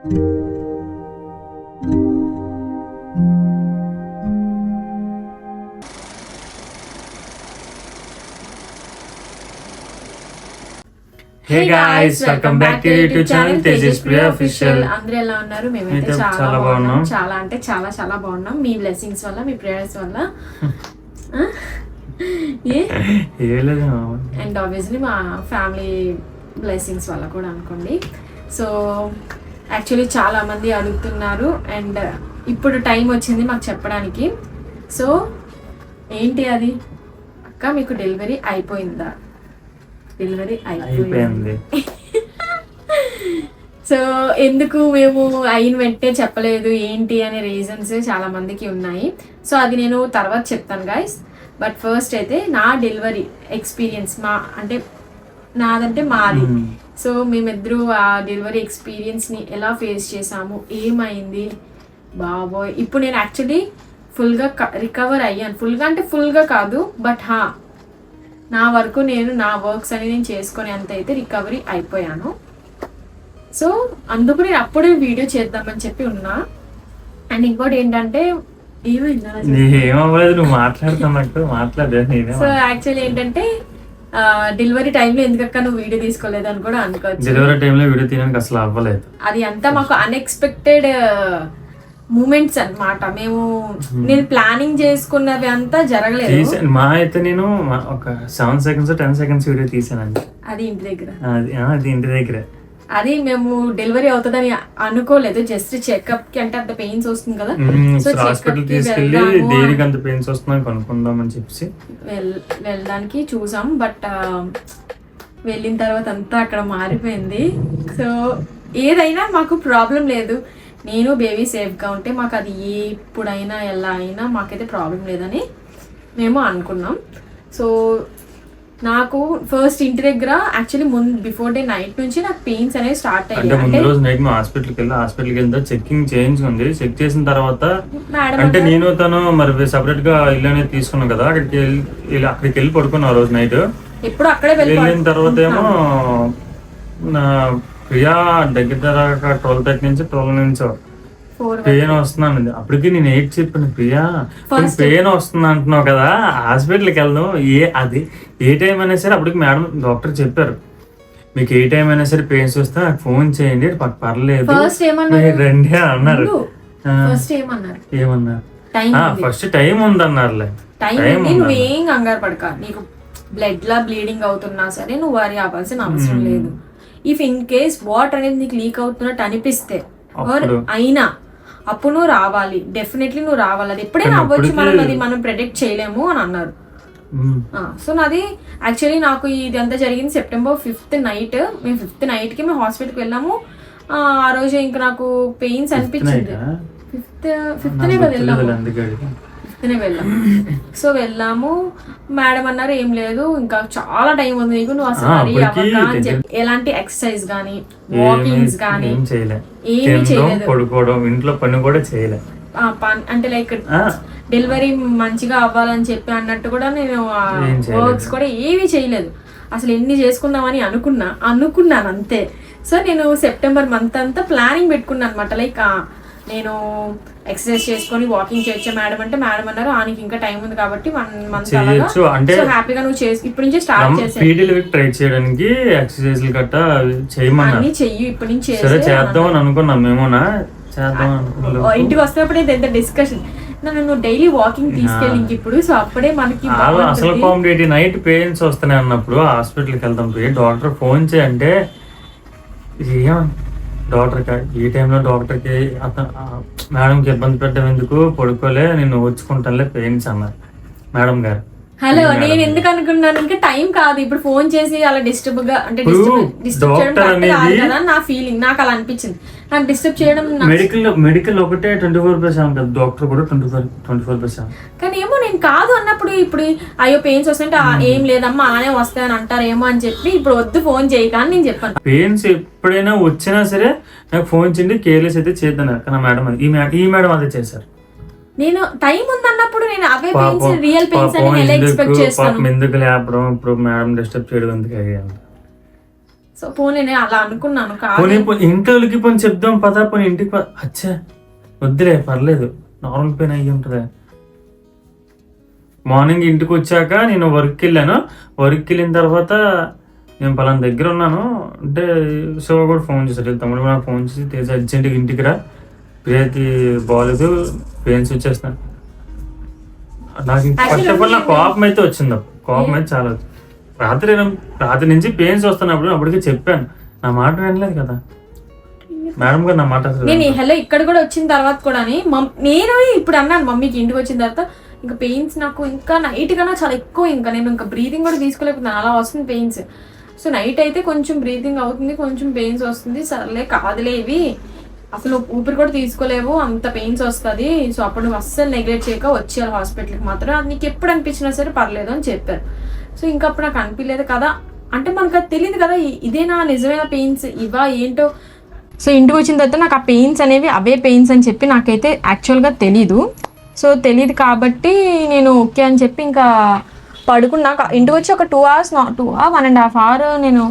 Hey guys, welcome back to YouTube channel Tejas Priya Official. అందరూ ఎలా ఉన్నారు? మేమైతే చాలా బాగున్నాం. చాలా అంటే చాలా చాలా బాగున్నాం. మీ బ్లెస్సింగ్స్ వల్ల, మీ ప్రేయర్స్ వల్ల. అండ్ ఆబ్వియస్లీ మా ఫ్యామిలీ బ్లెస్సింగ్స్ వల్ల కూడా అనుకోండి. సో యాక్చువల్లీ చాలా మంది అడుగుతున్నారు అండ్ ఇప్పుడు టైం వచ్చింది మాకు చెప్పడానికి. సో ఏంటి అది? అక్క మీకు డెలివరీ అయిపోయిందా? డెలివరీ అయిపోయింది. సో ఎందుకు మేము అయిన వెంటనే చెప్పలేదు ఏంటి అనే రీజన్స్ చాలా మందికి ఉన్నాయి. సో అది నేను తర్వాత చెప్తాను గైస్. బట్ ఫస్ట్ అయితే నా డెలివరీ ఎక్స్పీరియన్స్ నాదంటే మాది. సో మేమిద్దరూ ఆ డెలివరీ ఎక్స్పీరియన్స్ని ఎలా ఫేస్ చేసాము, ఏమైంది బాబోయ్. ఇప్పుడు నేను యాక్చువల్లీ ఫుల్గా రికవర్ అయ్యాను. ఫుల్గా కాదు, బట్ నా వరకు నా వర్క్స్ అని నేను చేసుకునే అంత అయితే రికవరీ అయిపోయాను. సో అందుకు నేను అప్పుడే వీడియో చేద్దామని చెప్పి ఉన్నా. అండ్ ఇంకోటి ఏంటంటే సో యాక్చువల్లీ ఏంటంటే డెలివరీ టైంలో ఎందుకక్క నువ్వు వీడియో తీసుకోలేదు అని కూడా అనుకోవచ్చు. డెలివరీ టైంలో వీడియో తీయడానికి అసలు అవ్వలేదు. అది అంతా మాకు అన్ఎక్స్పెక్టెడ్ మూమెంట్స్ అన్నమాట. నేను ప్లానింగ్ చేసుకున్నవి అంతా జరగలేదు. మా అయితే నేను ఒక 7 seconds 10 seconds వీడియో తీసానండి. అది ఇంటి దగ్గర అది మేము డెలివరీ అవుతుందని అనుకోలేదు. జస్ట్ చెకప్ కి అంటే అంత పెయిన్స్ వస్తుంది కదా, సో హాస్పిటల్ తీసుకెళ్ళి దేనికి అంత పెయిన్స్ వస్తుందని కనుక్కుందామని చెప్పి వెళ్ళడానికి చూసాం. బట్ వెళ్ళిన తర్వాత అంతా అక్కడ మారిపోయింది. సో ఏదైనా మాకు ప్రాబ్లం లేదు. నేను బేబీ సేఫ్గా ఉంటే మాకు అది ఎప్పుడైనా ఎలా అయినా మాకైతే ప్రాబ్లం లేదని మేము అనుకున్నాం. సో నాకు ఫస్ట్ ఇంటి దగ్గర యాక్చువల్లీ బిఫోర్ డే నైట్ నుంచి నాకు పెయిన్స్ అనేవి స్టార్ట్ అయ్యాయి. ముందు రోజు నైట్ హాస్పిటల్కి వెళ్తే చెకింగ్ చేయించుకుంది. చెక్ చేసిన తర్వాత అంటే నేను తను మరి సపరేట్ గా ఇల్లు అనేది తీసుకున్నాం కదా, అక్కడికి వెళ్ళి పడుకున్నాం ఆ రోజు నైట్. ఎప్పుడు అక్కడే వెళ్ళిన తర్వాత ఏమో ప్రియా దగ్గర 12:30 నుంచి 12 నుంచి పెయిన్ వస్తున్నాను. అప్పటికి నేను చెప్పాను, ప్రియా పెయిన్ వస్తుంది అంటున్నావు కదా, హాస్పిటల్కి వెళ్దాం. ఏ టైం అయినా సరే అప్పటికి మేడం డాక్టర్ చెప్పారు, మీకు ఏ టైం అయినా సరే పెయిన్స్ వస్తే నాకు ఫోన్ చేయండి, పర్లేదు రండి అన్నారు. ఏమన్నారు? ఫస్ట్ టైం ఉందన్నారులే. నువ్వేం కంగారు పడక, నీకు బ్లడ్ లా బ్లీడింగ్ అవుతున్నా సరే నువ్వు వరి అవ్వాల్సిన అవసరం లేదు. ఇఫ్ ఇన్ కేస్ వాటర్ అనేది నీకు లీక్ అవుతున్నట్టు అనిపిస్తే అయినా అప్పుడు నువ్వు రావాలి, డెఫినెట్లీ నువ్వు రావాలి. అది ఎప్పుడైనా అవ్వచ్చు, మనం ప్రెడిక్ట్ చేయలేము అని అన్నారు. సో నాది యాక్చువల్లీ నాకు ఇది అంతా జరిగింది September 5th నైట్. మేము 5th నైట్ కి మేము హాస్పిటల్కి వెళ్ళాము. ఆ రోజు ఇంకా నాకు పెయిన్స్ అనిపించింది. 5th వెళ్ళాము. సో వెళ్ళాము. మేడం అన్నారు ఏం లేదు, ఇంకా చాలా టైం ఉంది నీకు, నువ్వు అసలు రెడీ అవ్వక అని చెప్పి ఎలాంటి ఎక్సర్సైజ్ గానీ వాకింగ్స్ గానీ ఏమీ చేయలేదు. ఇంట్లో పని కూడా చేయలేదు. అంటే లైక్ డెలివరీ మంచిగా అవ్వాలని చెప్పి అన్నట్టు కూడా నేను వర్క్స్ కూడా ఏమీ చేయలేదు. అసలు ఎన్ని చేసుకుందామని అనుకున్నాను అంతే. సో నేను సెప్టెంబర్ మంత్ అంతా ప్లానింగ్ పెట్టుకున్నాను అనమాట. లైక్ నేను ఎక్సర్సైజ్ చేసుకొని వాకింగ్ చేయొచ్చా మేడం అంటే, మేడం అన్నారు ఆనికి ఇంకా టైం ఉంది కాబట్టి 1 month అంటే హ్యాపీగా నువ్వు ఇప్పటి నుంచి స్టార్ట్ ట్రై చేయడానికి ఎక్సర్సైజ్ గట్టా చేయమని చెయ్యి ఇప్పటి నుంచి చేద్దాం అని అనుకున్నాం. మేమోనా చేద్దాం ఇంటికి వస్తున్నప్పుడు ఎంత డిస్కషన్, నన్ను డైలీ వాకింగ్ తీసుకెళ్ళి ఇంక ఇప్పుడు. సో అప్పుడే మనకి అసలు కాంపిటేటివ్ నైట్ పెయిన్స్ వస్తున్నాయి అన్నప్పుడు హాస్పిటల్కి వెళ్తాం. డాక్టర్ ఫోన్ చేయంటే డాక్టర్కి ఈ టైంలో డాక్టర్కి మేడంకి ఇబ్బంది పెట్టడం ఎందుకు, పడుకోలే నేను వచ్చుకుంటానులే పెయిన్స్ అన్నారు మేడం గారు. హలో, నేను ఎందుకు అనుకున్నాను ఇంకా టైం కాదు ఇప్పుడు ఫోన్ చేసి అలా డిస్టర్బ్ చేయడం కదా నా ఫీలింగ్. నాకు అలా అనిపించింది. నాకు డిస్టర్బ్ చేయడం మెడికల్ ఒకటే 24/7 కదా, డాక్టర్ కూడా 24/7. కానీ ఏమో నేను కాదు అన్నప్పుడు ఇప్పుడు అయ్యో పెయిన్స్ వస్తుంటే ఏం లేదమ్మా అలానే వస్తాయని అంటారేమో అని చెప్పి ఇప్పుడు వద్దు ఫోన్ చేయక అని నేను చెప్పాను. పెయిన్స్ ఎప్పుడైనా వచ్చినా సరే నాకు ఫోన్ చేయండి, కేర్లెస్ అయితే చేద్దాను కానీ మేడం ఈ మేడం అదే చేశారు. నేను టైం ఉందన్నప్పుడు నేను అవే పెయిన్స్ రియల్ పెయిన్స్ అని ఎలా ఎక్స్పెక్ట్ చేస్తాను. ఎందుకు లేపడం ఇప్పుడు మేడం డిస్టర్బ్ చేయడం ఎందుకు సో పోనీ నేను అలా అనుకున్నాను పోనీ ఇంట్లోకి పోనీ చెప్దాం పదా, పోనీ ఇంటికి అచ్చా వద్దులే పర్లేదు, నార్మల్ పెయిన్ అయ్యి ఉంటుంది. మార్నింగ్ ఇంటికి వచ్చాక నేను వర్క్కి వెళ్ళాను, వర్క్కి వెళ్ళిన తర్వాత నేను పలానా దగ్గర ఉన్నాను అంటే శివ కూడా ఫోన్ చేశాడు, తమ్ముడు కూడా ఫోన్ చేసి తేజ అర్జెంట్గా ఇంటికి రా, ప్రియాకి బాగాలేదు, పెయిన్స్ వచ్చేస్తాను. నాకు ఫస్ట్ ఆఫ్ ఆల్ నాకు కోపం అయితే వచ్చింది, కోపం అయితే చాలా వచ్చింది. రాత్రి నుంచి పెయిన్స్ వస్తున్నప్పుడు అప్పటికే చెప్పాను, నా మాట వినలేదు కదా మేడం గారు, నా మాట అసలు నేను హలో ఇక్కడ కూడా వచ్చిన తర్వాత కూడా నేను ఇప్పుడు అన్నాను మమ్మీకి ఇంటికి వచ్చిన తర్వాత ఇంకా పెయిన్స్ నాకు ఇంకా నైట్ కన్నా చాలా ఎక్కువ, ఇంకా నేను ఇంకా బ్రీతింగ్ కూడా తీసుకోలేకపోతున్నాను, అలా వస్తుంది పెయిన్స్. సో నైట్ అయితే కొంచెం బ్రీతింగ్ అవుతుంది, కొంచెం పెయిన్స్ వస్తుంది, సర్లే కాదులే ఇవి అసలు ఊపిరి కూడా తీసుకోలేవు, అంత పెయిన్స్ వస్తుంది, సో అప్పుడు నువ్వు అస్సలు నెగ్లెక్ట్ చేయక వచ్చేయాలి హాస్పిటల్కి మాత్రం, అది నీకు ఎప్పుడు అనిపించినా సరే పర్లేదు అని చెప్పారు. సో ఇంకా అప్పుడు నాకు అనిపించలేదు కదా, అంటే మనకు అది తెలియదు కదా ఇదేనా నిజమైన పెయిన్స్ ఇవా ఏంటో. సో ఇంటికి వచ్చిన తర్వాత నాకు ఆ పెయిన్స్ అనేవి అవే పెయిన్స్ అని చెప్పి నాకైతే యాక్చువల్గా తెలీదు. సో తెలియదు కాబట్టి నేను ఓకే అని చెప్పి ఇంకా పడుకున్నాక ఇంటికి వచ్చి ఒక 2 hours 1.5 hour నేను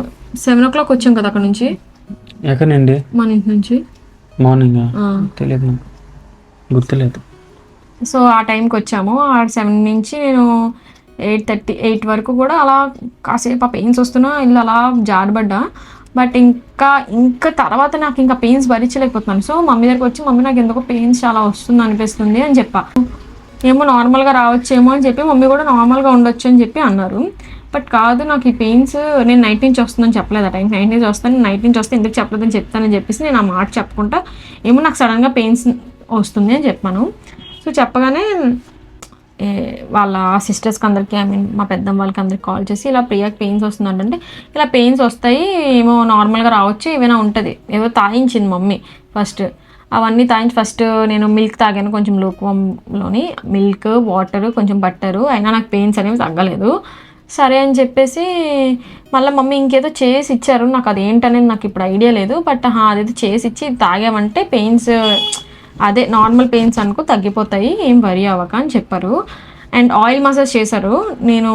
7 o'clock వచ్చాం కదా అక్కడ నుంచి. ఎక్కడండి? మన ఇంటి నుంచి మార్నింగ్ తెలియదు, గుర్తులేదు. సో ఆ టైంకి వచ్చాము, ఆ 7 నుంచి నేను 8 వరకు కూడా అలా కాసేపు ఆ పెయిన్స్ వస్తున్నా ఇల్లు అలా జారబడ్డా. బట్ ఇంకా తర్వాత నాకు ఇంకా పెయిన్స్ భరించలేకపోతున్నాను. సో మమ్మీ దగ్గరికి వచ్చి మమ్మీ నాకు ఎందుకో పెయిన్స్ చాలా వస్తుంది అనిపిస్తుంది అని చెప్పా. ఏమో నార్మల్గా రావచ్చేమో అని చెప్పి మమ్మీ కూడా నార్మల్గా ఉండొచ్చు అని చెప్పి అన్నారు. బట్ కాదు నాకు ఈ పెయిన్స్ నేను నైట్ నుంచి వస్తుందని చెప్పలేదు, ఆ టైం నైట్ నుంచి వస్తాను, నైట్ నుంచి వస్తే ఎందుకు చెప్పలేదని చెప్తానని చెప్పేసి నేను ఆ మాట చెప్పుకుంటా ఏమో నాకు సడన్గా పెయిన్స్ వస్తుంది అని చెప్పాను. సో చెప్పగానే వాళ్ళ సిస్టర్స్కి అందరికీ మా పెద్దమ్మ వాళ్ళకి అందరికి కాల్ చేసి ఇలా ప్రియాకి పెయిన్స్ వస్తుందంటే, ఇలా పెయిన్స్ వస్తాయి ఏమో నార్మల్గా రావచ్చు ఏమైనా ఉంటుంది, ఏవో తాగించింది మమ్మీ ఫస్ట్. అవన్నీ తాగించి ఫస్ట్ నేను మిల్క్ తాగాను, కొంచెం లూక్వామ్లోని మిల్క్ వాటర్ కొంచెం బట్టరు, అయినా నాకు పెయిన్స్ అనేవి తగ్గలేదు. సరే అని చెప్పేసి మళ్ళీ మమ్మీ ఇంకేదో చేసి ఇచ్చారు, నాకు అదేంటనేది నాకు ఇప్పుడు ఐడియా లేదు. బట్ అదేదో చేసి ఇచ్చి తాగామంటే పెయిన్స్ అదే నార్మల్ పెయిన్స్ అనుకో తగ్గిపోతాయి, ఏం వరీ అవ్వక అని చెప్పారు. అండ్ ఆయిల్ మసాజ్ చేశారు. నేను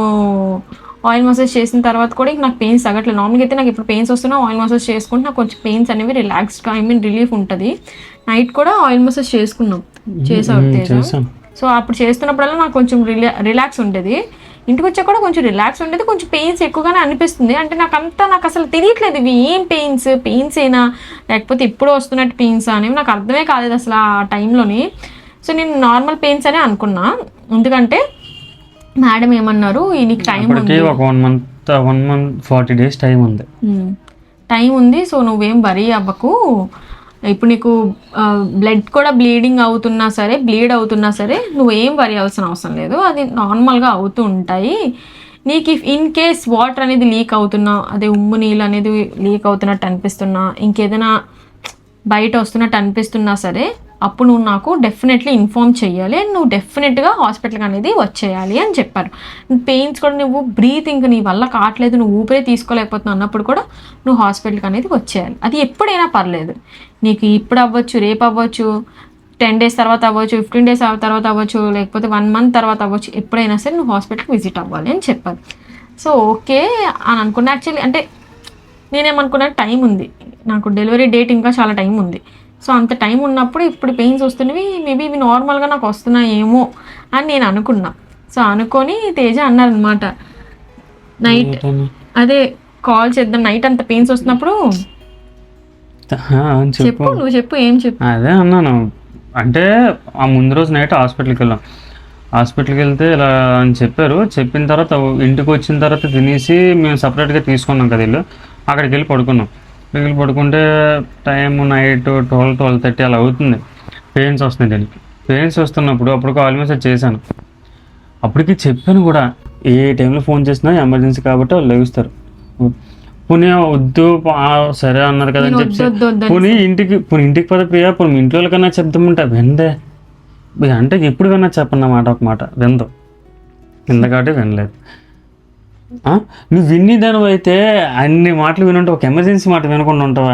ఆయిల్ మసాజ్ చేసిన తర్వాత కూడా నాకు పెయిన్స్ తగ్గట్లేదు. నార్మల్గా అయితే నాకు ఇప్పుడు పెయిన్స్ వస్తున్నా ఆయిల్ మసాజ్ చేసుకుంటే నాకు కొంచెం పెయిన్స్ అనేవి రిలాక్స్గా రిలీఫ్ ఉంటుంది. నైట్ కూడా ఆయిల్ మసాజ్ చేసుకున్నాం, చేసావు. సో అప్పుడు చేస్తున్నప్పుడల్లా నాకు కొంచెం రిలాక్స్ ఉండేది. ఇంటికి వచ్చా కూడా కొంచెం రిలాక్స్ ఉండేది, కొంచెం పెయిన్స్ ఎక్కువగానే అనిపిస్తుంది. అంటే నాకు అసలు తెలియట్లేదు ఇవి ఏం పెయిన్స్ అయినా లేకపోతే ఇప్పుడు వస్తున్నట్టు పెయిన్స్ అనేవి నాకు అర్థమే కాలేదు అసలు ఆ టైంలోని. సో నేను నార్మల్ పెయిన్స్ అనే అనుకున్నా, ఎందుకంటే మేడం ఏమన్నారు నీకు టైం ఉంది, 1 month 40 days టైం ఉంది, సో నువ్వేం వరీ అవ్వకు, ఇప్పుడు నీకు బ్లడ్ కూడా బ్లీడ్ అవుతున్నా సరే నువ్వేం వరీ అవ్వాల్సిన అవసరం లేదు, అది నార్మల్గా అవుతూ ఉంటాయి. నీకు ఇన్ కేస్ వాటర్ అనేది లీక్ అవుతున్నా, అదే ఉమ్ము నీళ్ళు అనేది లీక్ అవుతున్నట్టు అనిపిస్తున్నా, ఇంకేదైనా బయట వస్తున్నట్టు అనిపిస్తున్నా సరే అప్పుడు నువ్వు నాకు డెఫినెట్లీ ఇన్ఫార్మ్ చేయాలి అండ్ నువ్వు డెఫినెట్గా హాస్పిటల్కి అనేది వచ్చేయాలి అని చెప్పారు. పెయిన్స్ కూడా నువ్వు బ్రీతింగ్ నీ వల్ల కావట్లేదు, నువ్వు ఊపిరే తీసుకోలేకపోతున్నావు అన్నప్పుడు కూడా నువ్వు హాస్పిటల్కి అనేది వచ్చేయాలి. అది ఎప్పుడైనా పర్లేదు, నీకు ఇప్పుడు అవ్వచ్చు, రేపు అవ్వచ్చు, 10 days తర్వాత అవ్వచ్చు, 15 days తర్వాత అవ్వచ్చు, లేకపోతే 1 month తర్వాత అవ్వచ్చు, ఎప్పుడైనా సరే నువ్వు హాస్పిటల్కి విజిట్ అవ్వాలి అని చెప్పారు. సో ఓకే అని అనుకున్నా. యాక్చువల్లీ అంటే నేనేమనుకున్నా టైం ఉంది, నాకు డెలివరీ డేట్ ఇంకా చాలా టైం ఉంది. సో అంత టైం ఉన్నప్పుడు ఇప్పుడు పెయిన్స్ వస్తున్నవి మేబీ ఇవి నార్మల్గా నాకు వస్తున్నాయేమో అని నేను అనుకున్నా. సో అనుకొని తేజ అన్నారనమాట నైట్ అదే కాల్ చేద్దాం, నైట్ అంత పెయిన్స్ వస్తున్నప్పుడు నువ్వు చెప్పు ఏం చెప్పు. అదే అన్నాను అంటే ఆ ముందు రోజు నైట్ హాస్పిటల్కి వెళ్తే ఇలా అని చెప్పారు. చెప్పిన తర్వాత ఇంటికి వచ్చిన తర్వాత తినేసి మేము సపరేట్గా తీసుకున్నాం కదా ఇల్లు, అక్కడికి వెళ్ళి పడుకున్నాం. పడుకుంటే టైం నైట్ 12-12:30 అలా అవుతుంది. పెయిన్స్ వస్తున్నాయి దానికి. పెయిన్స్ వస్తున్నప్పుడు అప్పుడు కాల్ మెసేజ్ చేశాను, అప్పటికి చెప్పాను కూడా ఏ టైంలో ఫోన్ చేసినా ఎమర్జెన్సీ కాబట్టి వాళ్ళు లేస్తారు. పుని వద్దు సరే అన్నారు కదా అని చెప్పి పుని ఇంటికి పద ప్రియా, పుని ఇంట్లో కన్నా చెప్తామంటే విందే అంటే ఎప్పుడు విన్నా చెప్పన్నమాట, ఒక మాట విందు కాబట్టి వినలేదు. నువ్వు వినేదాను అయితే అన్ని మాటలు వినుంటే ఒక ఎమర్జెన్సీ మాట వినకుండా ఉంటావా?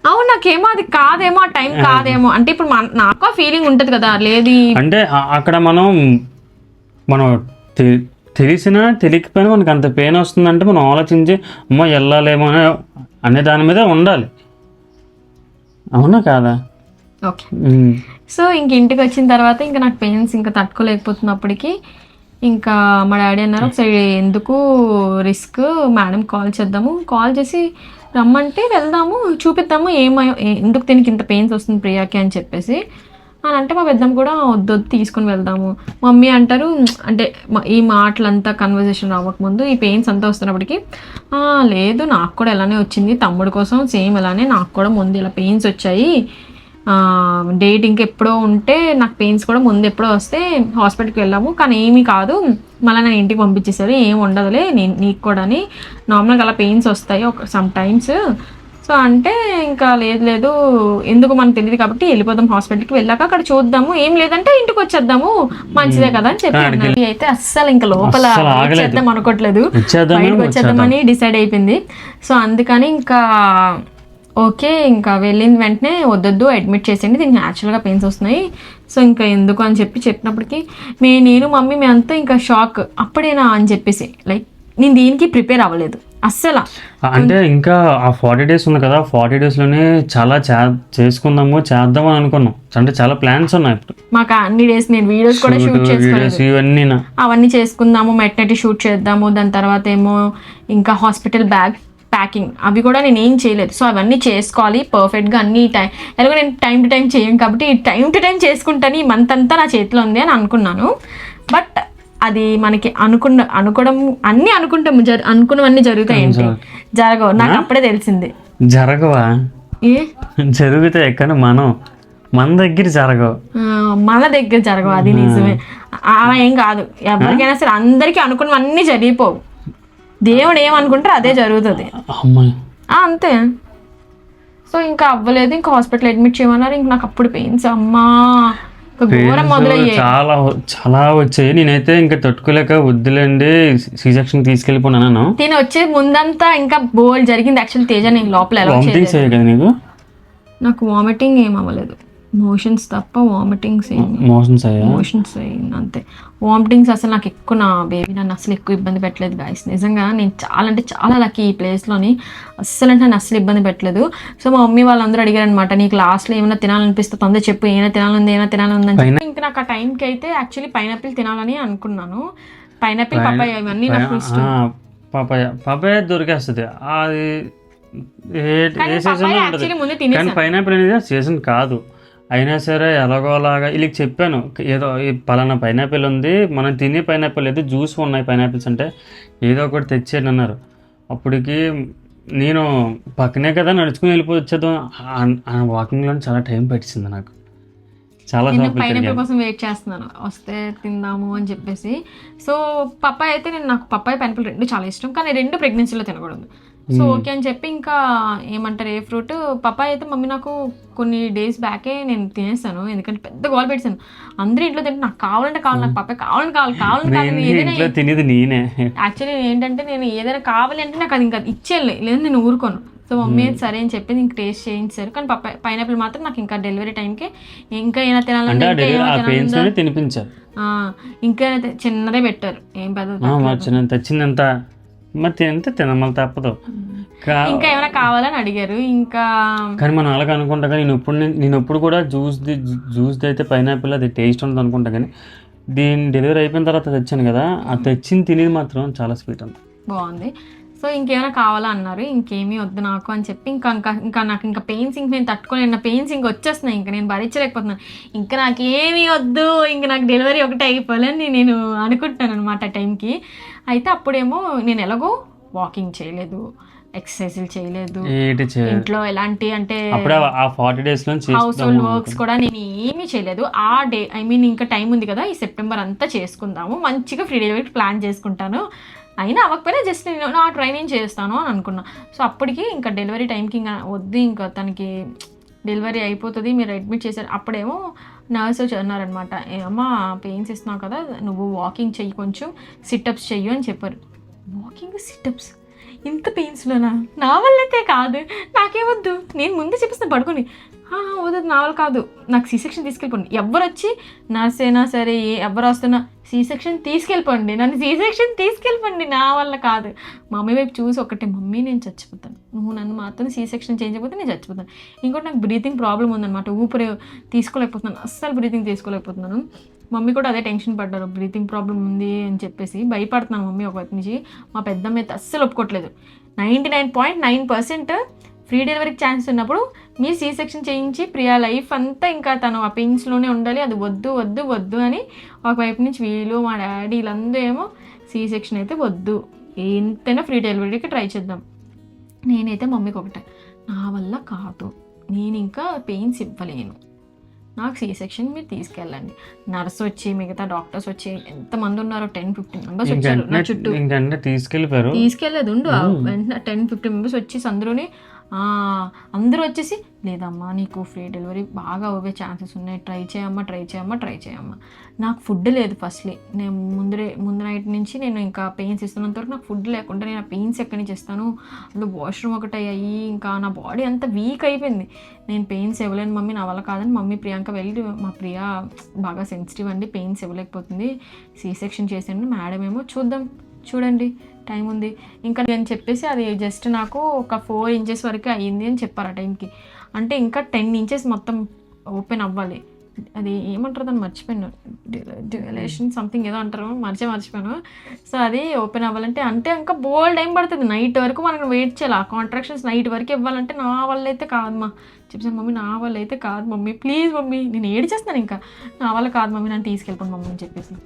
అవును, నాకేమో అది కాదేమో, ఆ టైం కాదేమో అంటే ఇప్పుడు నాకు ఆ ఫీలింగ్ ఉంటుంది కదా. లేదు అంటే అక్కడ మనం తెలిసినా తెలియకపోయినా మనకు అంత పెయిన్ వస్తుందంటే మనం ఆలోచించి అమ్మో వెళ్ళాలేమో అనే దాని మీద ఉండాలి. అవునా కాదా? ఓకే. సో ఇంక ఇంటికి వచ్చిన తర్వాత ఇంకా నాకు పెయిన్స్ ఇంకా తట్టుకోలేకపోతున్నప్పటికీ ఇంకా మా డాడీ అన్నారు ఒకసారి ఎందుకు రిస్క్, మేడం కాల్ చేద్దాము, కాల్ చేసి రమ్మంటే వెళ్దాము, చూపిద్దాము ఎందుకు దీనికి ఇంత పెయిన్స్ వస్తుంది ప్రియాకి అని చెప్పేసి అని అంటే మా పెద్దమ్మ కూడా వద్దు తీసుకుని వెళ్దాము. మమ్మీ అంటారు అంటే ఈ మాటలంతా కన్వర్జేషన్ అవ్వకముందు ఈ పెయిన్స్ అంతా వస్తున్నప్పటికీ లేదు నాకు కూడా ఎలానే వచ్చింది, తమ్ముడు కోసం సేమ్ అలానే నాకు కూడా ముందు ఇలా పెయిన్స్ వచ్చాయి, డేట్ ఇంకెప్పుడో ఉంటే నాకు పెయిన్స్ కూడా ముందు ఎప్పుడో వస్తే హాస్పిటల్కి వెళ్ళాము కానీ ఏమీ కాదు, మళ్ళీ నేను ఇంటికి పంపించేసారు, ఏం ఉండదులే నీకు కూడా అని, నార్మల్గా అలా పెయిన్స్ వస్తాయి సమ్ టైమ్స్. సో అంటే ఇంకా లేదు ఎందుకు మనకు తెలియదు కాబట్టి వెళ్ళిపోదాం హాస్పిటల్కి, వెళ్ళాక అక్కడ చూద్దాము, ఏం లేదంటే ఇంటికి వచ్చేద్దాము మంచిదే కదా అని చెప్పి అయితే అస్సలు ఇంకా లోపల వచ్చేద్దాం అనుకోవట్లేదు, బయటకు వచ్చేద్దామని డిసైడ్ అయిపోయింది. సో అందుకని ఇంకా ఓకే ఇంకా వెళ్ళిన వెంటనే వద్దొద్దు అడ్మిట్ చేసేయండి, దీనికి న్యాచురల్గా పెయిన్స్ వస్తున్నాయి, సో ఇంకా ఎందుకు అని చెప్పినప్పటికీ నేను మమ్మీ మేమంతా ఇంకా షాక్, అప్పుడేనా అని చెప్పేసి లైక్ నేను దీనికి ప్రిపేర్ అవ్వలేదు అస్సలు. అంటే ఇంకా ఆ 40 days ఉంది కదా, 40 daysలోనే చాలా చేసుకుందాము చేద్దాం అని అనుకున్నాం, అంటే చాలా ప్లాన్స్ ఉన్నాయి ఇప్పుడు మాకు అన్ని డేస్. నేను వీడియోస్ కూడా షూట్ చేసుకోలేదు, అవన్నీ చేసుకుందాము, మెటర్నిటీ షూట్ చేద్దాము, దాని తర్వాత ఏమో ఇంకా హాస్పిటల్ బ్యాగ్ ప్యాకింగ్ అవి కూడా నేను ఏం చేయలేదు. సో అవన్నీ చేసుకోవాలి పర్ఫెక్ట్గా అన్ని ఎలాగో నేను టైం టు టైం చేయను కాబట్టి టైం టు టైం చేసుకుంటాను, ఈ మంత్ అంతా నా చేతిలో ఉంది అని అనుకున్నాను. బట్ అది మనకి అనుకోవడం అన్నీ అనుకుంటాము, అనుకున్నవన్నీ జరుగుతాయి ఏంటి జరగవు, నాకు అప్పుడే తెలిసింది. జరగవా? జరుగుతాయి కానీ మన దగ్గర జరగవు, మన దగ్గర జరగవు, అది నిజమే. అలా ఏం కాదు, ఎవరికైనా సరే అందరికీ అనుకున్నవన్నీ జరిగిపోవు, దేవుడు ఏమనుకుంటారు అదే జరుగుతుంది అంతే. సో ఇంకా అవ్వలేదు, ఇంకా హాస్పిటల్ అడ్మిట్ చేయమన్నారు. ఇంక నాకు అప్పుడు పెయిన్స్ అమ్మా ఘోరం మొదలయ్యాయి, చాలా వచ్చాయి. నేనైతే ఇంకా తట్టుకోలేక వద్దులేండి C-section తీసుకెళ్ళిపోయినాను. నేను వచ్చే ముందంతా ఇంకా బోల్ జరిగింది. యాక్చువల్ తేజ నేను లోపల ఎలా నాకు వామిటింగ్ ఏం అవ్వలేదు, మోషన్స్ తప్ప వామిటింగ్స్ మోషన్స్ అయ్యింది అంతే. వామిటింగ్స్ అసలు నాకు ఎక్కువ, నా బేబీ నన్ను అసలు ఎక్కువ ఇబ్బంది పెట్టలేదు గాయస్, నిజంగా నేను చాలా అంటే చాలా లక్కీ ఈ ప్లేస్లోని, అస్సలు అంటే నన్ను అసలు ఇబ్బంది పెట్టలేదు. సో మా మమ్మీ వాళ్ళందరూ అడిగారు అనమాట, నీకు లాస్ట్లో ఏమైనా తినాలనిపిస్తే తొందర చెప్పు, ఏమైనా తినాలని చెప్పి. ఇంకా నాకు ఆ టైంకి అయితే యాక్చువల్లీ పైనాపిల్ తినాలని అనుకున్నాను, పైనాపిల్ పపాయ ఇవన్నీ నాకు ఇష్టం. పపాయ దొరికేస్తుంది, అది పైనాపిల్ అనేది సీజన్ కాదు, అయినా సరే ఎలాగోలాగా వీళ్ళకి చెప్పాను ఏదో పలానా పైనాపిల్ ఉంది, మనం తినే పైనాపిల్ అయితే జ్యూస్ ఉన్నాయి పైనాపిల్స్ అంటే ఏదో ఒకటి తెచ్చేయండి అన్నారు. అప్పటికి నేను పక్కనే కదా నడుచుకుని వెళ్ళిపోవచ్చేద్దాం, వాకింగ్లో చాలా టైం పట్టింది నాకు, చాలా పైనాపిల్ కోసం వెయిట్ చేస్తున్నాను వస్తే తిందాము అని చెప్పేసి. సో పప్పాయ అయితే నాకు పప్పాయ పైనాపిల్ రెండు చాలా ఇష్టం, కానీ రెండు ప్రెగ్నెన్సీలో తినకూడదు. సో ఓకే అని చెప్పి ఇంకా ఏమంటారు ఏ ఫ్రూట్ పప్పాయ అయితే మమ్మీ నాకు కొన్ని డేస్ బ్యాకే నేను తినేస్తాను, ఎందుకంటే పెద్ద గోల్ పెట్టాను, అందరూ ఇంట్లో తింటే నాకు కావాలంటే కావాలి, నాకు పప్పాయ కావాలని ఏదైనా తినేది నేనే. యాక్చువల్లీ ఏంటంటే నేను ఏదైనా కావాలి అంటే నాకు అది ఇంకా ఇచ్చేయాలి, లేదా నేను ఊరుకోను. సో మమ్మీ సరే అని చెప్పి ఇంక టేస్ట్ చేయించారు, కానీ పైనాపిల్ మాత్రం నాకు ఇంకా డెలివరీ టైంకి ఇంకా ఏమైనా తినాలంటే తినిపించారు, ఇంకా చిన్నదే పెట్టారు, ఏం పెద్ద తెచ్చిందంతా మరి తింటే తినమని తప్పదు, ఇంకా ఏమైనా కావాలని అడిగారు. ఇంకా కానీ మనం అలాగ అనుకుంటా, కానీ నేను ఎప్పుడు కూడా జ్యూస్ అయితే పైనాపిల్ అది టేస్ట్ ఉంటుంది అనుకుంటా, కానీ దీని డెలివరీ అయిపోయిన తర్వాత తెచ్చాను కదా, ఆ తెచ్చింది తినేది మాత్రం చాలా స్వీట్ ఉంది, బాగుంది. సో ఇంకేమైనా కావాలా అన్నారు, ఇంకేమీ వద్దు నాకు అని చెప్పి ఇంకా నాకు ఇంకా పెయిన్స్ ఇంక నేను తట్టుకోలేను, పెయిన్స్ ఇంక వచ్చేస్తున్నాయి, ఇంకా నేను భరించలేకపోతున్నాను, ఇంకా నాకేమీ వద్దు, ఇంకా నాకు డెలివరీ ఒకటే అయిపోవాలని నేను అనుకుంటున్నాను అనమాట టైంకి. అయితే అప్పుడేమో నేను ఎలాగో వాకింగ్ చేయలేదు, ఎక్సర్సైజులు చేయలేదు, ఇంట్లో ఎలాంటి అంటే హౌస్ హోల్డ్ వర్క్స్ కూడా నేను ఏమీ చేయలేదు. ఆ డే ఇంకా టైం ఉంది కదా, ఈ సెప్టెంబర్ అంతా చేసుకుందాము, మంచిగా ఫ్రీ డెలివరీ ప్లాన్ చేసుకుంటాను, అయినా అవ్వకపోయినా జస్ట్ నేను నా ట్రైనింగ్ చేస్తాను అని అనుకున్నా. సో అప్పటికి ఇంకా డెలివరీ టైంకి ఇంకా వద్దు, ఇంకా తనకి డెలివరీ అయిపోతుంది, మీరు అడ్మిట్ చేశారు. అప్పుడేమో నర్స్ అన్నారనమాట, అమ్మా పెయిన్స్ ఇస్తున్నావు కదా, నువ్వు వాకింగ్ చెయ్యి, కొంచెం సిటప్స్ చెయ్యి అని చెప్పారు. వాకింగ్ సిటప్స్ ఇంత పెయిన్స్లోనా? నా వల్ల అయితే కాదు, నాకేమొద్దు, నేను ముందే చెప్పేస్తాను పడుకొని, వద్దు నా వల్ల కాదు, నాకు C-section తీసుకెళ్ళిపోండి, ఎవరు వచ్చి నర్స్ అయినా సరే ఎవరు వస్తున్నా C-section తీసుకెళ్ళిపోండి, నన్ను C-section తీసుకెళ్ళిపోండి, నా వల్ల కాదు. మమ్మీ వైపు చూసి ఒకటే, మమ్మీ నేను చచ్చిపోతాను, నువ్వు నన్ను మాత్రం సీ సెక్షన్ చేయకపోతే నేను చచ్చిపోతాను. ఇంకోటి నాకు బ్రీతింగ్ ప్రాబ్లం ఉందన్నమాట, ఊపిరి తీసుకోలేకపోతున్నాను, అస్సలు బ్రీతింగ్ తీసుకోలేకపోతున్నాను. మమ్మీ కూడా అదే టెన్షన్ పడ్డారు, బ్రీతింగ్ ప్రాబ్లం ఉంది అని చెప్పేసి భయపడుతున్నాను మమ్మీ ఒక వైపు నుంచి. మా పెద్దమ్మ అయితే అస్సలు ఒప్పుకోవట్లేదు. 99.9% ఫ్రీ డెలివరీకి ఛాన్స్ ఉన్నప్పుడు మీరు సీ సెక్షన్ చేయించి ప్రియా లైఫ్ అంతా ఇంకా తను ఆ పెయిన్స్లోనే ఉండాలి, అది వద్దు వద్దు వద్దు అని ఒకవైపు నుంచి వీళ్ళు మా డాడీ వీళ్ళందరూ ఏమో సీ సెక్షన్ అయితే వద్దు, ఎంతైనా ఫ్రీ డెలివరీకి ట్రై చేద్దాం. నేనైతే మమ్మీకి ఒకటే, నా వల్ల కాదు, నేను ఇంకా పెయిన్స్ ఇవ్వలేను, నాకు సీ సెక్షన్ మీరు తీసుకెళ్ళండి. నర్స్ వచ్చి మిగతా డాక్టర్స్ వచ్చి ఎంతమంది ఉన్నారో 10-15 మెంబర్స్ వచ్చారు నా చుట్టూ. తీసుకెళ్ళలేదు ఉండు, వెంటనే 10-15 మెంబర్స్ వచ్చేసి అందరూ వచ్చేసి లేదమ్మా నీకు ఫ్రీ డెలివరీ బాగా అవ్వే ఛాన్సెస్ ఉన్నాయి, ట్రై చేయమ్మా. నాకు ఫుడ్ లేదు ఫస్ట్లీ, నేను ముందు నైట్ నుంచి నేను ఇంకా పెయిన్స్ ఇస్తున్నంత వరకు నాకు ఫుడ్ లేకుండా నేను ఆ పెయిన్స్ ఎక్కడి నుంచి ఇస్తాను, అందులో వాష్రూమ్ ఒకటి అయ్యాయి, ఇంకా నా బాడీ అంతా వీక్ అయిపోయింది. నేను పెయిన్స్ ఇవ్వలేను మమ్మీ, నా వల్ల కాదని మమ్మీ ప్రియాంక వెళ్ళి, మా ప్రియా బాగా సెన్సిటివ్ అండి, పెయిన్స్ ఇవ్వలేకపోతుంది, సీ సెక్షన్ చేసేయండి. మేడం ఏమో చూడండి టైం ఉంది ఇంకా అని చెప్పేసి అది జస్ట్ నాకు ఒక 4 ఇంచెస్ వరకు అయ్యింది అని చెప్పారు ఆ టైంకి. అంటే ఇంకా 10 ఇంచెస్ మొత్తం ఓపెన్ అవ్వాలి, అది ఏమంటారు దాన్ని మర్చిపోయాను, డ్యూలేషన్ సంథింగ్ ఏదో అంటారు, మర్చిపోయాను. సో అది ఓపెన్ అవ్వాలంటే అంటే ఇంకా బోల్డ్ టైం పడుతుంది, నైట్ వరకు మనకు వెయిట్ చేయాలి. ఆ కాంట్రాక్షన్స్ నైట్ వరకు ఇవ్వాలంటే నా వల్ల అయితే కాదమ్మా చెప్పాను. మమ్మీ నా వల్ల అయితే కాదు మమ్మీ, ప్లీజ్ మమ్మీ, నేను ఏడ్చేస్తాను, ఇంకా నా వల్ల కాదు మమ్మీ, నన్ను తీసుకెళ్ళిపోండి మమ్మీ అని చెప్పేసి.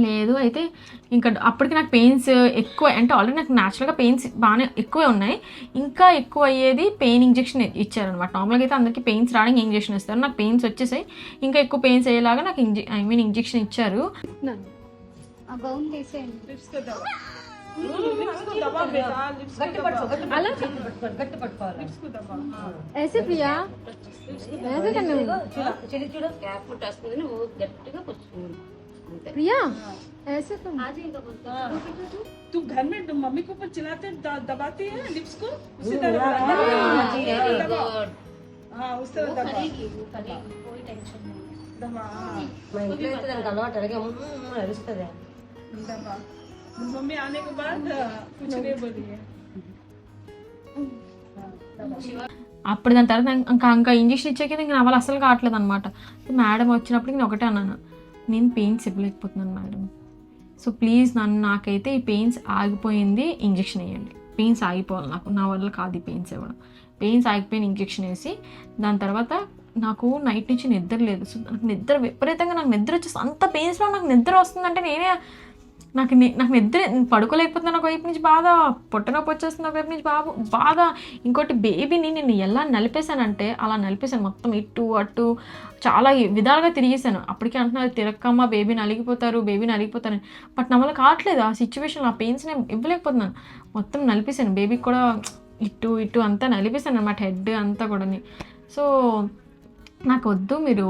లేదు అయితే ఇంకా అప్పటికి నాకు పెయిన్స్ ఎక్కువ, అంటే ఆల్రెడీ నాకు న్యాచురల్గా పెయిన్స్ బాగానే ఎక్కువే ఉన్నాయి, ఇంకా ఎక్కువ అయ్యేది పెయిన్ ఇంజెక్షన్ ఇచ్చారనమాట. నార్మల్గా అయితే అందరికీ పెయిన్స్ రావడానికి ఇంజెక్షన్ ఇస్తారు, నాకు పెయిన్స్ వచ్చేసాయి, ఇంకా ఎక్కువ పెయిన్స్ అయ్యేలాగా నాకు ఇంజెక్షన్ ఇచ్చారు. प्रिया ऐसे तो तू घर में मम्मी को ऊपर चिल्लाते दबाती है लिप्स को उसी तरह हाँ उस तरह दबा कोई टेंशन नहीं दबा मैं इतने दान अलवाट अलगे अरुस्तदे दबा मम्मी आने के बाद कुछ नहीं बोली है అప్పుడు దాని తర్వాత ఇంకా ఇంజెక్షన్ ఇచ్చాక ఇంకా నా వల్ల అసలు కావట్లేదు అనమాట. మేడం వచ్చినప్పటికి నేను ఒకటే అన్నాను, నేను పెయిన్స్ ఇవ్వలేకపోతున్నాను మేడం, సో ప్లీజ్ నాకైతే ఈ పెయిన్స్ ఆగిపోయింది, ఇంజెక్షన్ వేయండి, పెయిన్స్ ఆగిపోవాలి, నా వల్ల కాదు ఈ పెయిన్స్ ఇవ్వడం. పెయిన్స్ ఆగిపోయిన ఇంజెక్షన్ వేసి దాని తర్వాత నాకు నైట్ నుంచి నిద్ర లేదు. సో నాకు విపరీతంగా నాకు నిద్ర వచ్చేసి అంత పెయిన్స్లో నాకు నిద్ర వస్తుందంటే నాకు నిద్ర పడుకోలేకపోతున్నాను, ఒకవైపు నుంచి బాగా పొట్టనొప్పి వచ్చేస్తుంది, ఒకవైపు నుంచి బాగా ఇంకోటి బేబీని నేను ఎలా నలిపేశానంటే అలా నలిపేశాను, మొత్తం ఇటు అటు చాలా విధాలుగా తిరిగేశాను. అప్పటికే అంటున్నారు తిరక్కమ్మ బేబీని అలిగిపోతారు బట్ నా వల్ల కావట్లేదు ఆ సిచ్యువేషన్లో, ఆ పెయిన్స్ నేను ఇవ్వలేకపోతున్నాను, మొత్తం నలిపేశాను, బేబీకి కూడా ఇటు అంతా నలిపేశాను అనమాట, హెడ్ అంతా కూడా. సో నాకు వద్దు, మీరు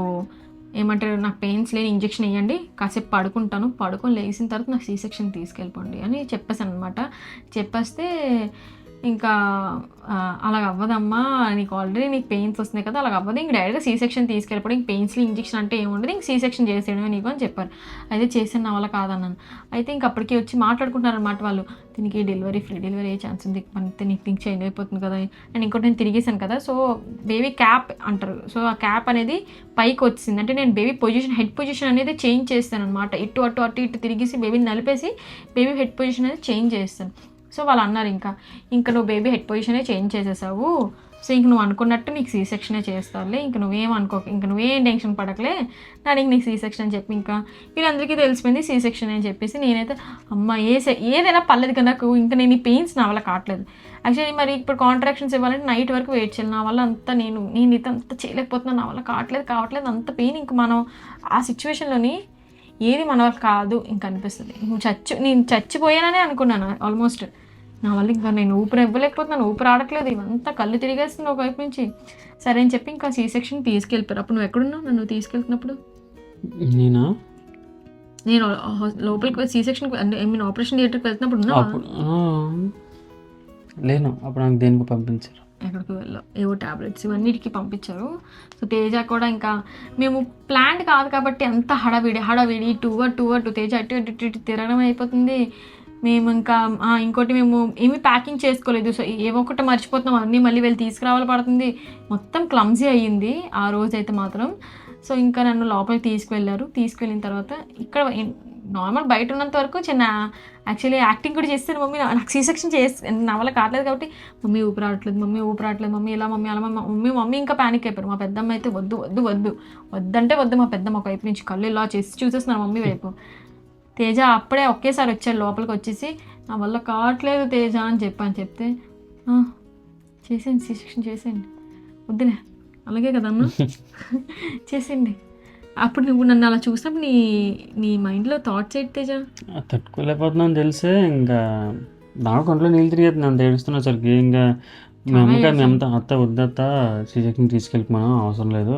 ఏమంటారు, నాకు పెయిన్స్ లేని ఇంజెక్షన్ వేయండి, కాసేపు పడుకొని లేచిన తర్వాత నాకు సీ సెక్షన్ తీసుకెళ్ళిపోండి అని చెప్పేసాను అనమాట. చెప్పేస్తే ఇంకా అలాగ అవ్వదమ్మా, నీకు ఆల్రెడీ నీకు పెయిన్స్ వస్తున్నాయి కదా, అలాగ అవ్వదు, ఇంక డైరెక్ట్గా సీ సెక్షన్ తీసుకెళ్ళిపోవడం, ఇంక పెయిన్స్లో ఇంజెక్షన్ అంటే ఏముండదు, ఇంక సీ సెక్షన్ చేసేయడమే నీకు అని చెప్పారు. అయితే చేసాను, నా వల్ల కాదన్నాను. అయితే ఇంక అప్పటికి వచ్చి మాట్లాడుకుంటున్నారనమాట వాళ్ళు, దీనికి ఫ్రీ డెలివరీ అయ్యే ఛాన్స్ ఉంది, అంతే నీకు థింక్ చేంజ్ అయిపోతుంది కదా. అండ్ ఇంకోటి నేను తిరిగేసాను కదా, సో బేబీ క్యాప్ అంటారు, సో ఆ క్యాప్ అనేది పైకి వచ్చింది, అంటే నేను బేబీ హెడ్ పొజిషన్ అనేది చేంజ్ చేస్తాను అనమాట, ఇటు తిరిగేసి బేబీని నలిపేసి బేబీ హెడ్ పొజిషన్ అనేది చేంజ్ చేస్తాను. సో వాళ్ళు అన్నారు ఇంకా నువ్వు బేబీ హెడ్ పొజిషనే చేంజ్ చేసేసావు, సో ఇంక నువ్వు అనుకున్నట్టు నీకు సీ సెక్షనే చేస్తావులే, ఇంక నువ్వేం టెన్షన్ పడకలే, నీకు సీ సెక్షన్ అని చెప్పి ఇంకా వీళ్ళందరికీ తెలిసిపోయింది సీ సెక్షన్ అని చెప్పేసి. నేనైతే అమ్మ ఏదైనా పర్లేదు కదా నాకు, ఇంకా నేను ఈ పెయిన్స్ నా వల్ల కావట్లేదు. యాక్చువల్లీ మరి ఇప్పుడు కాంట్రాక్షన్స్ ఇవ్వాలంటే నైట్ వరకు వెయిట్ చేయాలి, నా వల్ల అంతా నేను అంతా చేయలేకపోతున్నాను, నా వల్ల కావట్లేదు అంత పెయిన్. ఇంకా మనం ఆ సిచ్యువేషన్లోని ఏది మన వల్ల కాదు ఇంక అనిపిస్తుంది, నేను చచ్చిపోయాననే అనుకున్నాను ఆల్మోస్ట్, నా వల్ల ఇంకా నేను ఊపిరి ఇవ్వలేకపోతున్నాను, ఊపిరి ఆడట్లేదు, ఇవంతా కళ్ళు తిరిగేస్తుంది ఒకవైపు నుంచి. సరే అని చెప్పి ఇంకా సీ సెక్షన్ తీసుకెళ్ళిపోయారు. అప్పుడు నువ్వు ఎక్కడున్నావు నన్ను తీసుకెళ్తున్నప్పుడు? నేను లోపలికి సీ సెక్షన్ ఆపరేషన్ థియేటర్కి వెళ్తున్నప్పుడు లేను, అప్పుడు నాకు దేనికి పంపించారు, ఎక్కడికి వెళ్ళాం, ఏవో ట్యాబ్లెట్స్ ఇవన్నిటికి పంపించారు. సో తేజ కూడా ఇంకా మేము ప్లాన్ కాదు కాబట్టి అంత హడావిడి టూ తేజ అటు తిరగడం అయిపోతుంది, మేము ఇంకా ఇంకోటి మేము ఏమి ప్యాకింగ్ చేసుకోలేదు. సో ఏవో ఒకటి మర్చిపోతున్నాం, అన్నీ మళ్ళీ వెళ్ళి తీసుకురావాలి పడుతుంది. మొత్తం క్లమ్జీ అయ్యింది ఆ రోజైతే మాత్రం. సో ఇంకా నన్ను లోపలికి తీసుకువెళ్ళిన తర్వాత ఇక్కడ నార్మల్ బయట ఉన్నంత వరకు చిన్న యాక్చువల్లీ యాక్టింగ్ కూడా చేస్తాను. మమ్మీ నాకు సీ సెక్షన్ నా వల్ల కావట్లేదు కాబట్టి మమ్మీ ఊపిరాడట్లేదు, మమ్మీ ఇలా మమ్మీ అలా మమ్మీ ఇంకా ప్యానిక్ అయిపోయారు. మా పెద్దమ్మ అయితే వద్దంటే వద్దు. మా పెద్దమ్మ ఒక వైపు నుంచి కళ్ళు ఇలా చూసేస్తున్నారు మమ్మీ వైపు. తేజ అప్పుడే ఒకేసారి వచ్చాడు లోపలికి వచ్చేసి, నా వల్ల కావట్లేదు తేజ అని చెప్తే చేసేయండి, సీ సెక్షన్ చేసేయండి, వద్దులే అలాగే కదమ్మా చేసేయండి. అప్పుడు నువ్వు నన్ను అలా చూసినప్పుడు నీ మైండ్లో థాట్స్ ఏంటి తేజ? తట్టుకోలేకపోతున్నాను తెలిసే ఇంకా నాకు ఒంట్లో నీళ్ళు తిరిగేది, నన్ను ఏడుస్తున్నా సరికి. ఇంకా మేమంతా అత్త వద్దత్త సీజెక్షన్ తీసుకెళ్ళిపోయాను, అవసరం లేదు,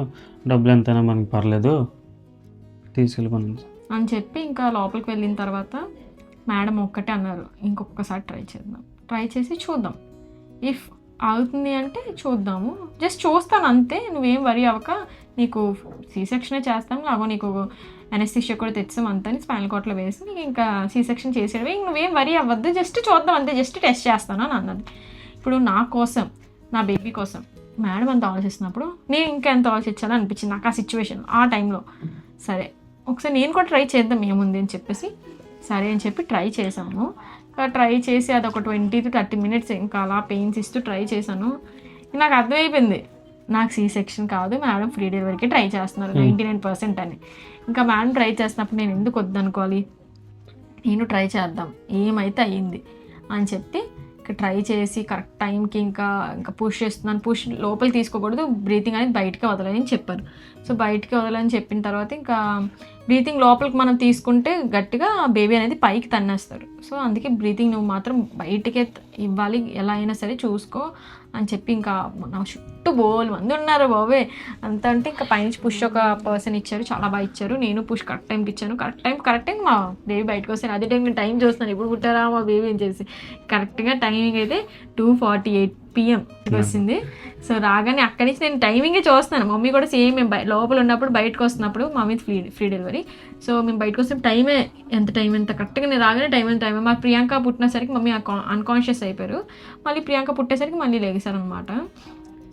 డబ్బులు ఎంతైనా మనకి పర్లేదు, తీసుకెళ్ళిపోయాను అని చెప్పి ఇంకా లోపలికి వెళ్ళిన తర్వాత మేడం ఒక్కటే అన్నారు, ఇంకొకసారి ట్రై చేసి చూద్దాం, ఇఫ్ అవుతుంది అంటే చూద్దాము, జస్ట్ చూస్తాను అంతే, నువ్వేం వరీ అవ్వక, నీకు సీ సెక్షనే చేస్తాను, లాగో నీకు అనెస్థీషియా కూడా తెచ్చాం అంతా స్పైనల్ కార్డ్లో వేసి నీకు ఇంకా సీ సెక్షన్ చేసేవి, నువ్వేం వరీ అవ్వద్దు, జస్ట్ చూద్దాం అంతే, జస్ట్ టెస్ట్ చేస్తాను అని అన్నది. ఇప్పుడు నా కోసం, నా బేబీ కోసం మేడం అంత ఆలోచిస్తున్నప్పుడు నేను ఇంకా ఎంత ఆలోచించాలని అనిపించింది నాకు ఆ సిచ్యువేషన్, ఆ టైంలో. సరే ఒకసారి నేను కూడా ట్రై చేద్దాం ఏముంది అని చెప్పేసి సరే అని చెప్పి ట్రై చేసాము. ట్రై చేసి అది ఒక 20 to 30 minutes ఇంకా అలా పెయిన్స్ ఇస్తూ ట్రై చేశాను. నాకు అర్థమైపోయింది నాకు సీ సెక్షన్ కాదు, మేడం ఫ్రీ డెలివరీకి ట్రై చేస్తున్నారు 99% అని. ఇంకా మేడం ట్రై చేస్తున్నప్పుడు నేను ఎందుకు వద్దనుకోవాలి, నేను ట్రై చేద్దాం ఏమైతే అయ్యింది అని చెప్పి ఇంకా ట్రై చేసి కరెక్ట్ టైంకి ఇంకా పుష్ చేస్తున్నాను. పుష్ లోపలికి తీసుకోకూడదు, బ్రీతింగ్ అనేది బయటకే వదలని చెప్పారు. సో బయటికి వదలని చెప్పిన తర్వాత ఇంకా బ్రీతింగ్ లోపలికి మనం తీసుకుంటే గట్టిగా బేబీ అనేది పైకి తన్నేస్తారు. సో అందుకే బ్రీతింగ్ నువ్వు మాత్రం బయటికే ఇవ్వాలి, ఎలా అయినా సరే చూసుకో అని చెప్పి ఇంకా నా చుట్టూ బోల్ మంది ఉన్నారు బాబే అంత. అంటే ఇంకా పైనుంచి పుష్ ఒక పర్సన్ ఇచ్చారు, చాలా బాగా ఇచ్చారు. నేను పుష్ కరెక్ట్ టైంకి ఇచ్చాను. కరెక్ట్ టైం మా బేబీ బయటకు వస్తాను. అదే టైం నేను టైం చూస్తున్నాను, ఇప్పుడు పుట్టారా మా బేబీ అని చేసి కరెక్ట్గా టైమింగ్ అయితే 2:48 PM వచ్చింది. సో రాగానే అక్కడి నుంచి నేను టైమింగే చూస్తున్నాను. మమ్మీ కూడా సేమ్ మేము లోపల ఉన్నప్పుడు బయటకు వస్తున్నప్పుడు మమ్మీ ఫ్రీ డెలివరీ. సో మేము బయటకు వస్తే టైమే ఎంత కరెక్ట్గా నేను రాగానే టైం మా ప్రియాంక పుట్టినసరికి మమ్మీ అన్కాన్షియస్ అయిపోయారు. మళ్ళీ ప్రియాంక పుట్టేసరికి మళ్ళీ లేసారు అనమాట.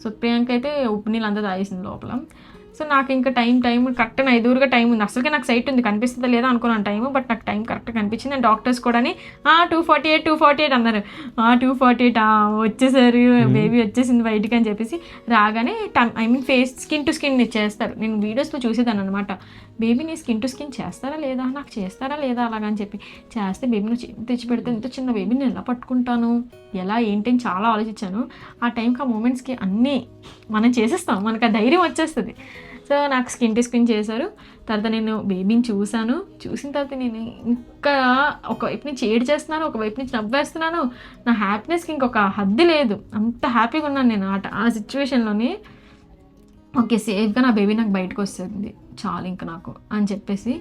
సో ప్రియాంక అయితే ఉప్పు నీళ్ళు అంతా తాగేసింది లోపల. సో నాకు ఇంకా టైం కరెక్ట్ నా ఎదురుగా టైం ఉంది. అసలుకే నాకు సైట్ ఉంది, కనిపిస్తుందా లేదా అనుకున్నాను టైం, బట్ నాకు టైం కరెక్ట్గా కనిపించింది. అండ్ డాక్టర్స్ కూడా 2:48 అన్నారు. 2:48 వచ్చేసారు, బేబీ వచ్చేసింది బయటికి అని చెప్పేసి రాగానే ఫేస్ స్కిన్ టు స్కిన్ చేస్తారు. నేను వీడియోస్లో చూసేదాన్ని అనమాట, బేబీని స్కిన్ టు స్కిన్ చేస్తారా లేదా, నాకు చేస్తారా లేదా అలాగని చెప్పి. చేస్తే బేబీని తెచ్చి పెడితే ఇంత చిన్న బేబీని ఎలా పట్టుకుంటాను, ఎలా ఏంటి అని చాలా ఆలోచించాను. ఆ టైంకి ఆ మూమెంట్స్కి అన్నీ మనం చేసేస్తాం, మనకు ఆ ధైర్యం వచ్చేస్తుంది. సో నాకు స్కిన్ టు స్కిన్ చేశారు. తర్వాత నేను బేబీని చూసిన తర్వాత నేను ఇంకా ఒకవైపు నుంచి ఏడ్ చేస్తున్నాను, ఒకవైపు నుంచి నవ్వేస్తున్నాను. నా హ్యాపీనెస్కి ఇంకొక హద్దు లేదు, అంత హ్యాపీగా ఉన్నాను నేను ఆ సిచ్యువేషన్లోని. ఓకే సేఫ్గా నా బేబీ నాకు బయటకు వస్తుంది చాలు ఇంకా నాకు అని చెప్పేసి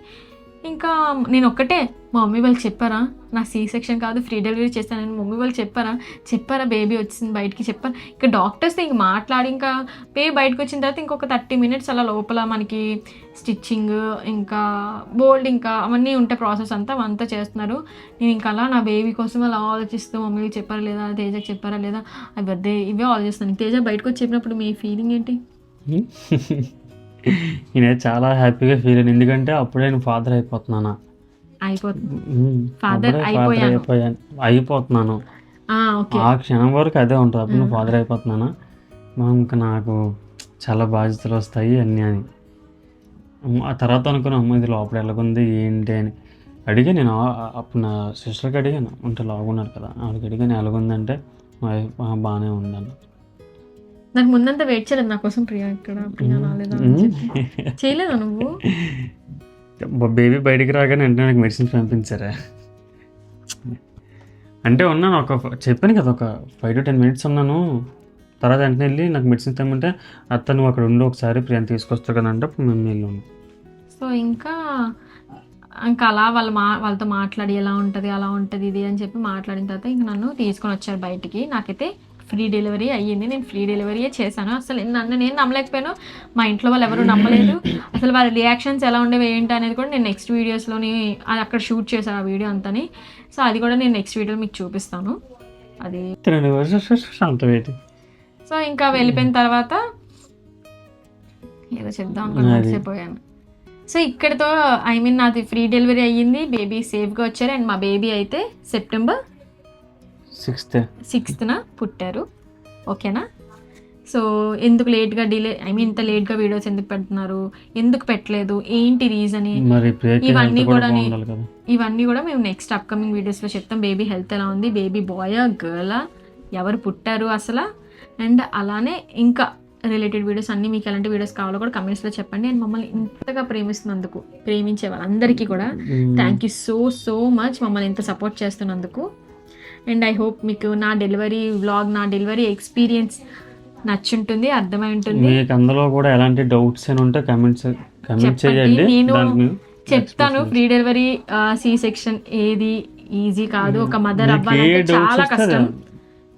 ఇంకా నేను ఒక్కటే, మా మమ్మీ వాళ్ళు చెప్పారా నా సీ సెక్షన్ కాదు ఫ్రీ డెలివరీ చేస్తానని మమ్మీ వాళ్ళు చెప్పారా బేబీ వచ్చింది బయటికి చెప్పారు. ఇంకా డాక్టర్స్ ఇంక మాట్లాడి ఇంకా బేబీ బయటకు వచ్చిన తర్వాత ఇంకొక 30 minutes అలా లోపల మనకి స్టిచ్చింగ్ ఇంకా బోల్డ్ ఇంకా అవన్నీ ఉంటే ప్రాసెస్ అంతా చేస్తున్నారు. నేను ఇంకా అలా నా బేబీ కోసం అలా ఆలోచిస్తూ మమ్మీకి చెప్పారా లేదా, తేజకి చెప్పారా లేదా, ఇవే ఆలోచిస్తాను. తేజ బయటకు వచ్చి చెప్పినప్పుడు మీ ఫీలింగ్ ఏంటి? నేనే చాలా హ్యాపీగా ఫీల్ అయ్యాను, ఎందుకంటే అప్పుడే నేను ఫాదర్ అయిపోతున్నాను. ఆ క్షణం వరకు అదే ఉంటుంది, అప్పుడు నేను ఫాదర్ అయిపోతున్నాను. ఇంకా నాకు చాలా బాధ్యతలు వస్తాయి అన్నీ అని. ఆ తర్వాత అనుకున్నా అమ్మ ఇది లోపల ఎలాగుంది ఏంటి అని అడిగా. నేను అప్పుడు నా సిస్టర్కి అడిగాను, అంటే లాగున్నారు కదా, ఆవిడకి అడిగాను ఎలాగుందంటే బాగానే ఉందన్న. నాకు ముందంతా వెయిట్ చేయలేదు నా కోసం ప్రియా రాలేదా చేయలేదా నువ్వు? బేబీ బయటికి రాగానే వెంటనే నాకు మెడిసిన్స్ పంపించారా అంటే ఉన్నాను, చెప్పాను కదా ఒక 5 to 10 minutes ఉన్నాను. తర్వాత వెంటనే వెళ్ళి నాకు మెడిసిన్స్ తెమ్మంటే అత్త నువ్వు అక్కడ ఉండి ఒకసారి ప్రియాని తీసుకొస్తావు కదా అంటే మేము వెళ్ళాము. సో ఇంకా అలా వాళ్ళతో మాట్లాడి ఎలా ఉంటుంది అలా ఉంటుంది ఇది అని చెప్పి మాట్లాడిన తర్వాత ఇంక నన్ను తీసుకొని వచ్చారు బయటికి. నాకైతే ఫ్రీ డెలివరీ అయ్యింది. నేను ఫ్రీ డెలివరీయే చేశాను. అసలు నేను నమ్మలేకపోయాను, మా ఇంట్లో వాళ్ళు ఎవరు నమ్మలేదు. అసలు వాళ్ళ రియాక్షన్స్ ఎలా ఉండేవి ఏంటి అనేది కూడా నేను నెక్స్ట్ వీడియోస్లోని అది అక్కడ షూట్ చేశాను ఆ వీడియో అంతని. సో అది కూడా నేను నెక్స్ట్ వీడియోలో మీకు చూపిస్తాను. అది సో ఇంకా వెళ్ళిపోయిన తర్వాత ఏదో చెప్దాం అనుకుని మర్చిపోయాను. సో ఇక్కడతో నాది ఫ్రీ డెలివరీ అయ్యింది, బేబీ సేఫ్గా వచ్చారు. అండ్ మా బేబీ అయితే సెప్టెంబర్ 6th పుట్టారు. ఓకేనా? సో ఎందుకు లేట్గా డిలే ఇంత లేట్గా వీడియోస్ ఎందుకు పెడుతున్నారు, ఎందుకు పెట్టలేదు, ఏంటి రీజన్, ఇవన్నీ కూడా మేము నెక్స్ట్ అప్కమింగ్ వీడియోస్లో చెప్తాం. బేబీ హెల్త్ ఎలా ఉంది, బేబీ బాయా గర్లా, ఎవరు పుట్టారు అసలు, అండ్ అలానే ఇంకా రిలేటెడ్ వీడియోస్ అన్నీ మీకు ఎలాంటి వీడియోస్ కావాలో కూడా కమెంట్స్లో చెప్పండి. అండ్ మమ్మల్ని ఇంతగా ప్రేమిస్తున్నందుకు, ప్రేమించే వాళ్ళందరికీ కూడా థ్యాంక్ యూ సో మచ్ మమ్మల్ని ఇంత సపోర్ట్ చేస్తున్నందుకు. అండ్ ఐ హోప్ మీకు నా డెలివరీ వ్లాగ్, నా డెలివరీ ఎక్స్పీరియన్స్ నచ్చుంటుంది, అర్థమై ఉంటుంది. మీకు అందులో కూడా ఎలాంటి డౌట్స్ అని ఉంటే కమెంట్ చేయండి. నేను చెప్తాను, ఫ్రీ డెలివరీ సి సెక్షన్ ఏది ఈజీ కాదు. ఒక మదర్ అవ్వాలంటే చాలా కష్టం,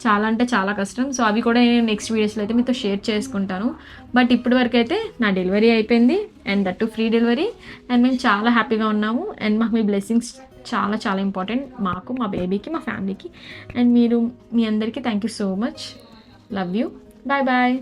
చాలా అంటే చాలా కష్టం. సో అవి కూడా నేను నెక్స్ట్ వీడియోస్లో అయితే మీతో షేర్ చేసుకుంటాను. బట్ ఇప్పటి వరకు అయితే నా డెలివరీ అయిపోయింది, and that to free delivery. And మేము చాలా హ్యాపీగా ఉన్నాము. అండ్ మాకు మీ బ్లెస్సింగ్స్ చాలా చాలా ఇంపార్టెంట్, మాకు, మా బేబీకి, మా ఫ్యామిలీకి. అండ్ మీ అందరికీ thank you so much. Love you. Bye bye.